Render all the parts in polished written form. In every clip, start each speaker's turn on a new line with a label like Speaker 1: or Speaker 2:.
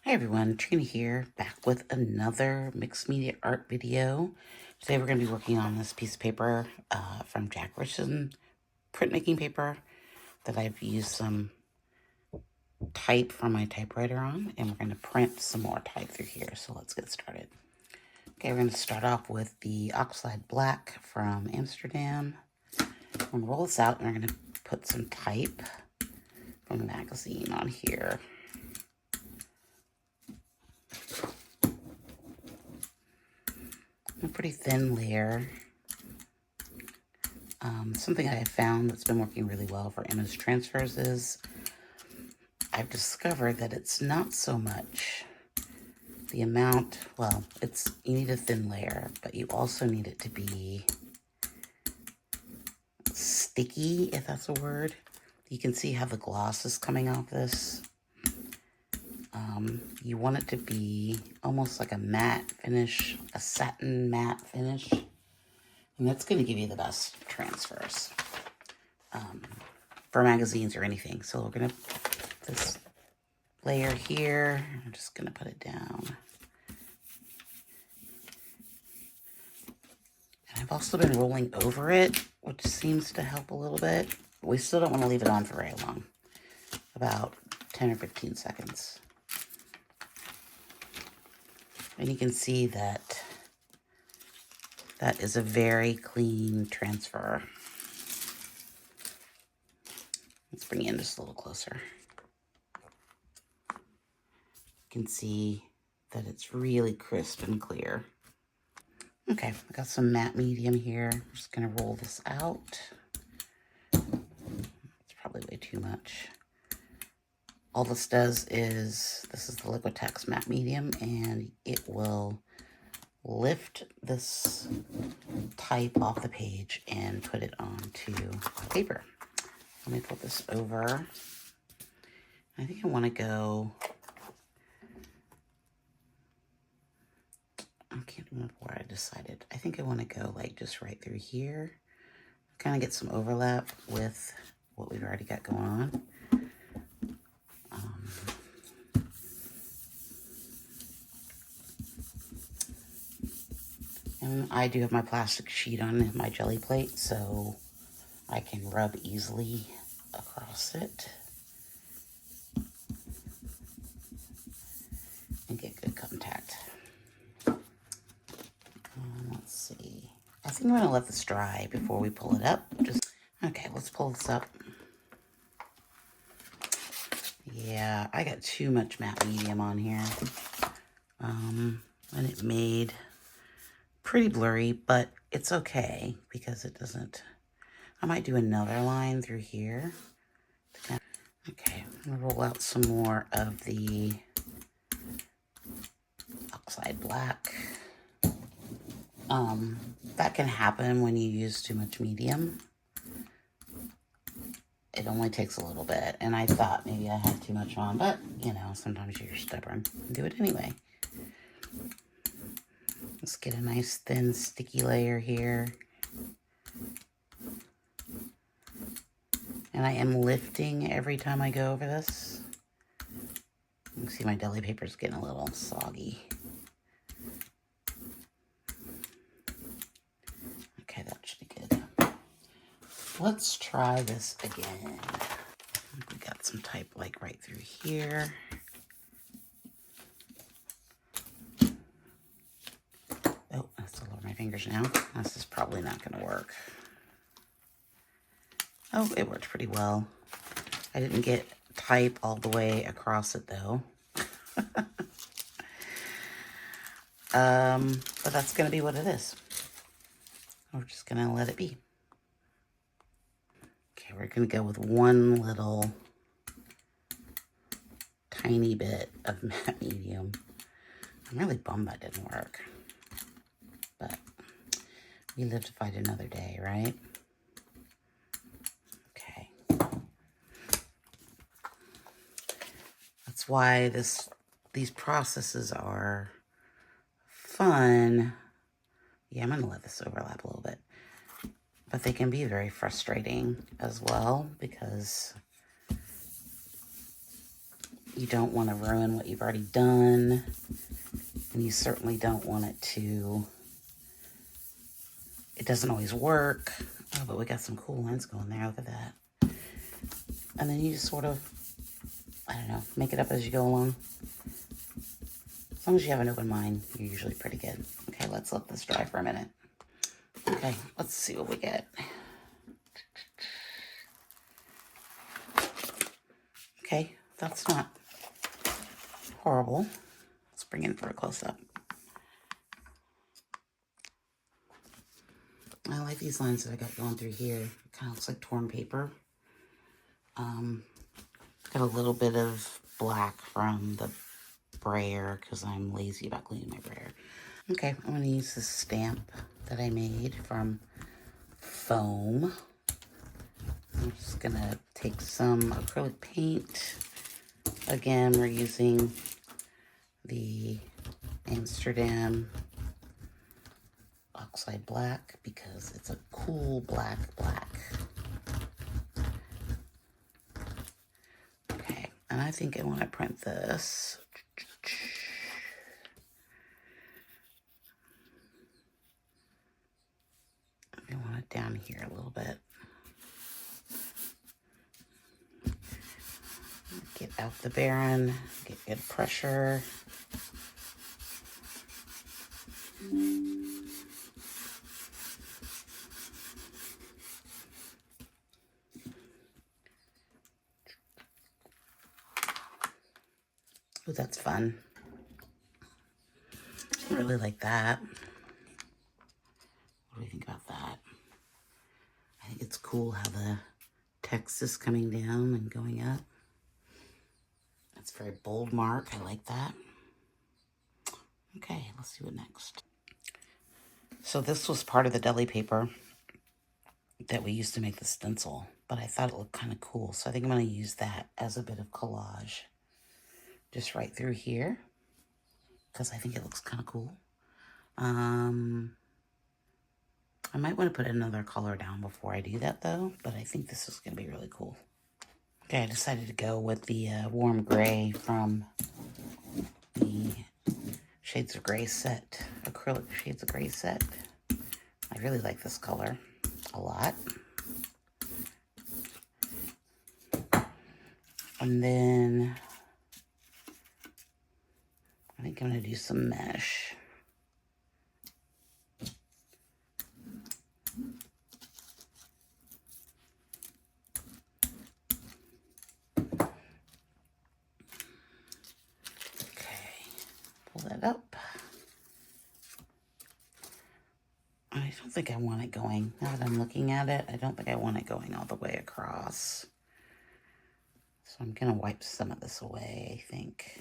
Speaker 1: Hi everyone, Trina here, back with another mixed media art video. Today we're going to be working on this piece of paper from Jack Richardson printmaking paper that I've used some type from my typewriter on, and we're going to print some more type through here, so let's get started. Okay, we're going to start off with the Oxide Black from Amsterdam. We're going to roll this out and we're going to put some type from the magazine on here. A pretty thin layer. Something I have found that's been working really well for image transfers is I've discovered that it's not so much the amount, well, you need a thin layer, but you also need it to be sticky, if that's a word. You can see how the gloss is coming off this. You want it to be almost like a matte finish, a satin matte finish. And that's going to give you the best transfers for magazines or anything. So we're going to put this layer here. I'm just going to put it down. And I've also been rolling over it, which seems to help a little bit. We still don't want to leave it on for very long. About 10 or 15 seconds. And you can see that that is a very clean transfer. Let's bring it in just a little closer. You can see that it's really crisp and clear. Okay, I got some matte medium here. I'm just gonna roll this out. It's probably way too much. All this does is, this is the Liquitex matte medium, and it will lift this type off the page and put it onto the paper. Let me put this over. I think I want to go, I can't remember where I decided. I think I want to go like just right through here. Kind of get some overlap with what we've already got going on. And I do have my plastic sheet on my jelly plate, so I can rub easily across it and get good contact. Let's see. I think I'm going to let this dry before we pull it up. Okay, let's pull this up. Yeah, I got too much matte medium on here. And it made pretty blurry, but it's okay because it doesn't. I might do another line through here. Okay, I'm gonna roll out some more of the Oxide Black. That can happen when you use too much medium. It only takes a little bit, and I thought maybe I had too much on, but you know, sometimes you're stubborn and do it anyway. Let's get a nice thin sticky layer here. And I am lifting every time I go over this. You can see my deli paper is getting a little soggy. Okay, that should be good. Let's try this again. We got some type like right through here. Oh, that's all over my fingers now. This is probably not going to work. Oh, it worked pretty well. I didn't get type all the way across it though. But that's going to be what it is. We're just going to let it be. Okay, we're going to go with one little tiny bit of matte medium. I'm really bummed that didn't work. But we live to fight another day, right? Okay. That's why these processes are fun. Yeah, I'm going to let this overlap a little bit. But they can be very frustrating as well because You don't want to ruin what you've already done. And you certainly don't want it to, it doesn't always work. Oh, but we got some cool lines going there. Look at that. And then you just sort of, I don't know, make it up as you go along. As long as you have an open mind, you're usually pretty good. Okay, let's let this dry for a minute. Okay, let's see what we get. Okay, that's not horrible. Let's bring it for a close-up. I like these lines that I got going through here. It kind of looks like torn paper. Got a little bit of black from the brayer because I'm lazy about cleaning my brayer. Okay, I'm going to use this stamp that I made from foam. I'm just going to take some acrylic paint. Again, we're using the Amsterdam Oxide Black because it's a cool black. Okay, and I think I want to print this. I want it down here a little bit. Get out the Baron, get good pressure. Oh, that's fun. I really like that. What do you think about that? I think it's cool how the text is coming down and going up. That's a very bold mark. I like that. Okay, let's see what next. So this was part of the deli paper that we used to make the stencil, but I thought it looked kind of cool. So I think I'm going to use that as a bit of collage. Just right through here, because I think it looks kind of cool. I might want to put another color down before I do that though, but I think this is going to be really cool. Okay, I decided to go with the warm gray from the Shades of Gray set, acrylic Shades of Gray set. I really like this color a lot. And then I think I'm going to do some mesh. Pull that up. I don't think I want it going, now that I'm looking at it, I don't think I want it going all the way across. So I'm gonna wipe some of this away, I think.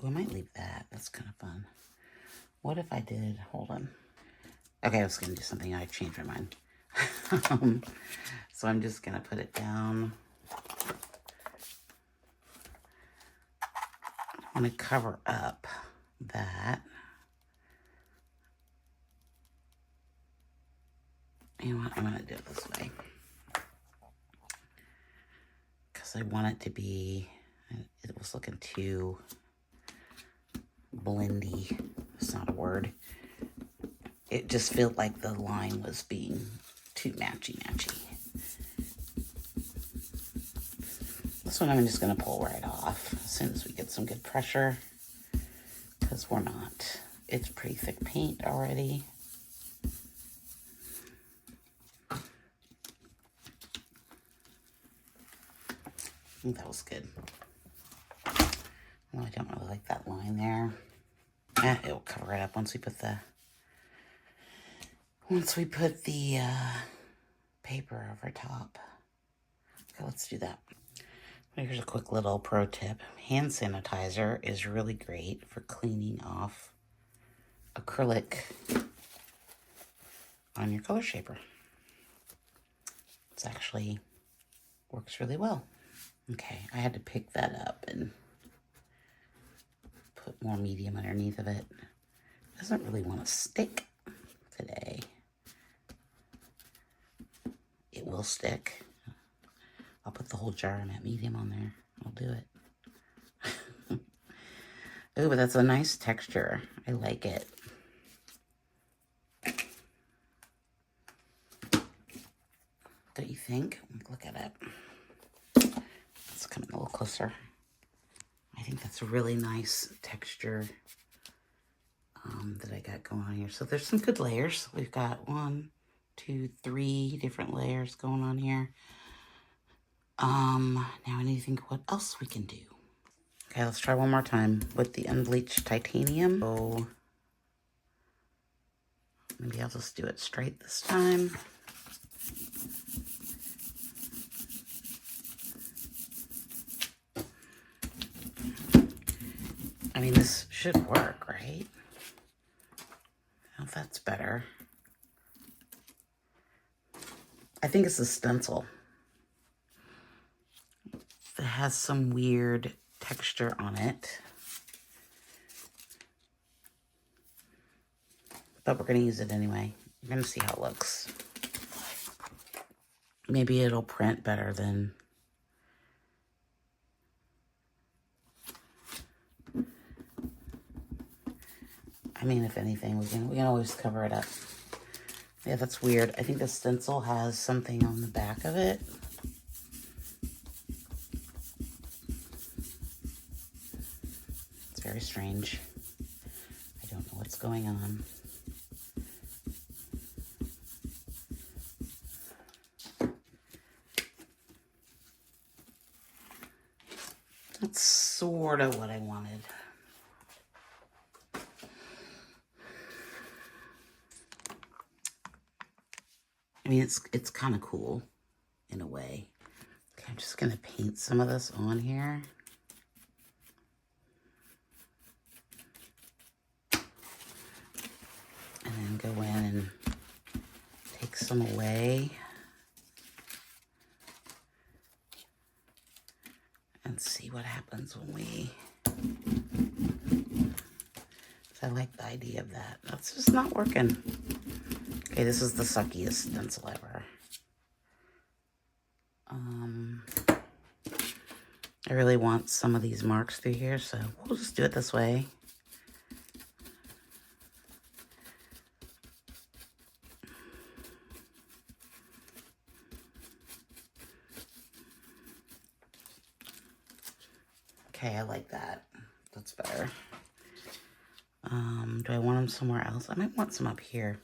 Speaker 1: Oh, I might leave that, that's kind of fun. What if I did, hold on. Okay, I was gonna do something, I changed my mind. So I'm just gonna put it down. I'm gonna cover up that. You know what, I'm gonna do it this way. Because I want it to be, it was looking too blendy. It's not a word. It just felt like the line was being too matchy-matchy. This one I'm just going to pull right off as soon as we get some good pressure, because we're not. It's pretty thick paint already. I think that was good. Well, I don't really like that line there. It'll cover it up once we put the paper over top. Okay, let's do that. Here's a quick little pro tip. Hand sanitizer is really great for cleaning off acrylic on your color shaper. It's actually works really well. Okay, I had to pick that up and put more medium underneath of it. It doesn't really want to stick today. It will stick. I'll put the whole jar in that medium on there. I'll do it. Oh, but that's a nice texture. I like it. Don't you think? Look at it. Let's come in a little closer. I think that's a really nice texture that I got going on here. So there's some good layers. We've got 1, 2, 3 different layers going on here. Now I need to think what else we can do. Okay, let's try one more time with the unbleached titanium. So maybe I'll just do it straight this time. I mean, this should work, right? I hope that's better. I think it's a stencil. It has some weird texture on it. But we're going to use it anyway. We're going to see how it looks. Maybe it'll print better than... I mean, if anything, we can always cover it up. Yeah, that's weird. I think the stencil has something on the back of it. It's very strange. I don't know what's going on. That's sort of what I wanted. I mean, it's kind of cool in a way. Okay, I'm just going to paint some of this on here. And then go in and take some away. And see what happens when we... I like the idea of that. That's just not working. Okay, this is the suckiest stencil ever. I really want some of these marks through here, so we'll just do it this way. Okay, I like that. That's better. Do I want them somewhere else? I might want some up here.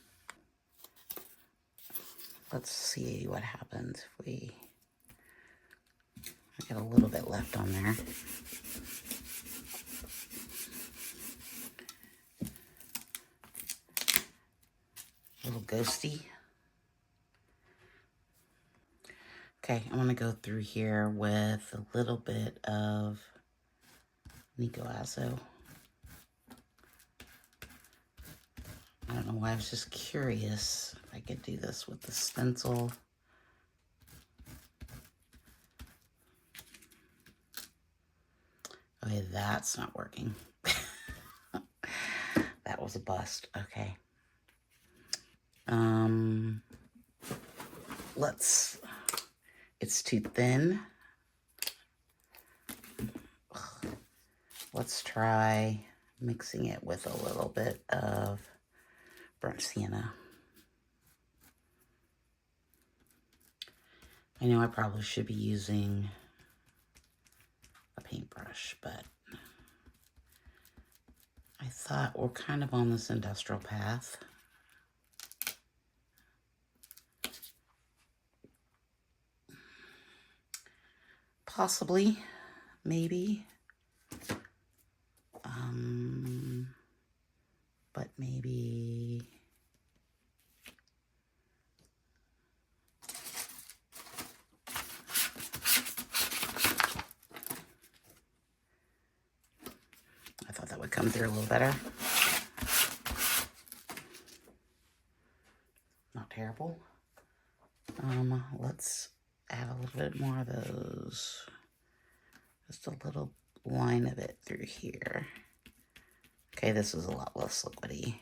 Speaker 1: Let's see what happens if we... I got a little bit left on there. A little ghosty. Okay, I'm gonna go through here with a little bit of Nico Azo. I don't know why, I was just curious if I could do this with the stencil. Okay, that's not working. That was a bust. Okay. It's too thin. Let's try mixing it with a little bit of burnt sienna. I know I probably should be using a paintbrush, but I thought we're kind of on this industrial path. Possibly, maybe. But maybe... I thought that would come through a little better. Not terrible. Let's add a little bit more of those. Just a little line of it through here. Okay, this is a lot less liquidy.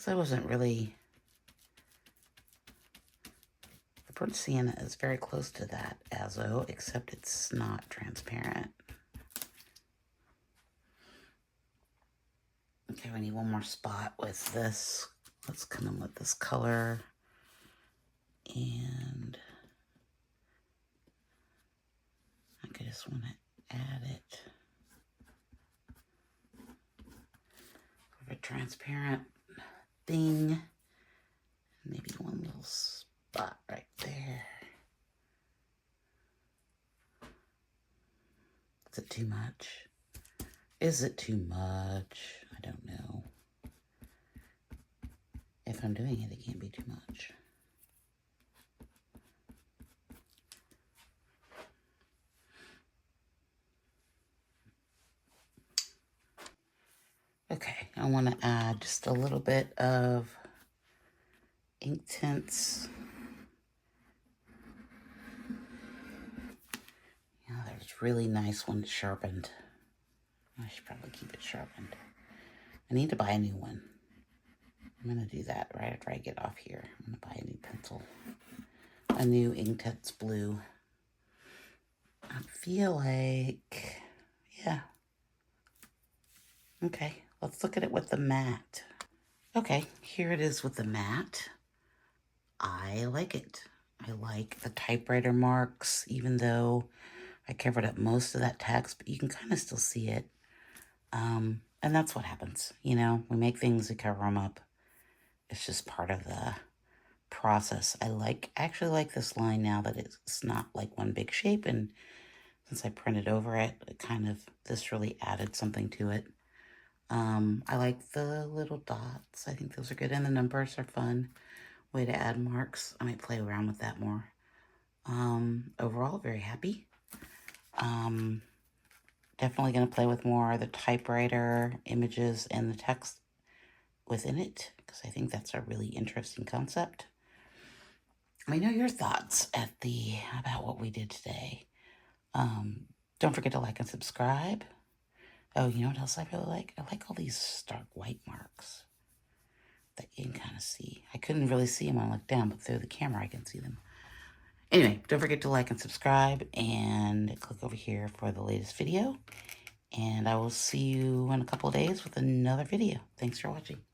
Speaker 1: So I wasn't really, the burnt sienna is very close to that azo, except it's not transparent. Okay, we need one more spot with this. Let's come in with this color. And I just want to add it with a transparent thing. Maybe one little spot right there. Is it too much? Is it too much? I don't know. If I'm doing it, it can't be too much. Okay, I want to add just a little bit of Inktense. Yeah, that was really nice when it's sharpened. I should probably keep it sharpened. I need to buy a new one. I'm going to do that right after I get off here. I'm going to buy a new pencil. A new Inktense blue. I feel like, yeah. Okay, let's look at it with the matte. Okay, here it is with the matte. I like it. I like the typewriter marks, even though I covered up most of that text, but you can kind of still see it. And that's what happens. You know, we make things, we cover them up. It's just part of the process. I actually like this line now that it's not like one big shape, and since I printed over it, this really added something to it. I like the little dots. I think those are good, and the numbers are fun. Way to add marks. I might play around with that more. Overall, very happy. Definitely going to play with more of the typewriter images and the text within it, because I think that's a really interesting concept. Let me know your thoughts about what we did today. Don't forget to like and subscribe. Oh, you know what else I really like? I like all these stark white marks that you can kind of see. I couldn't really see them when I looked down, but through the camera I can see them. Anyway, don't forget to like and subscribe, and click over here for the latest video. And I will see you in a couple of days with another video. Thanks for watching.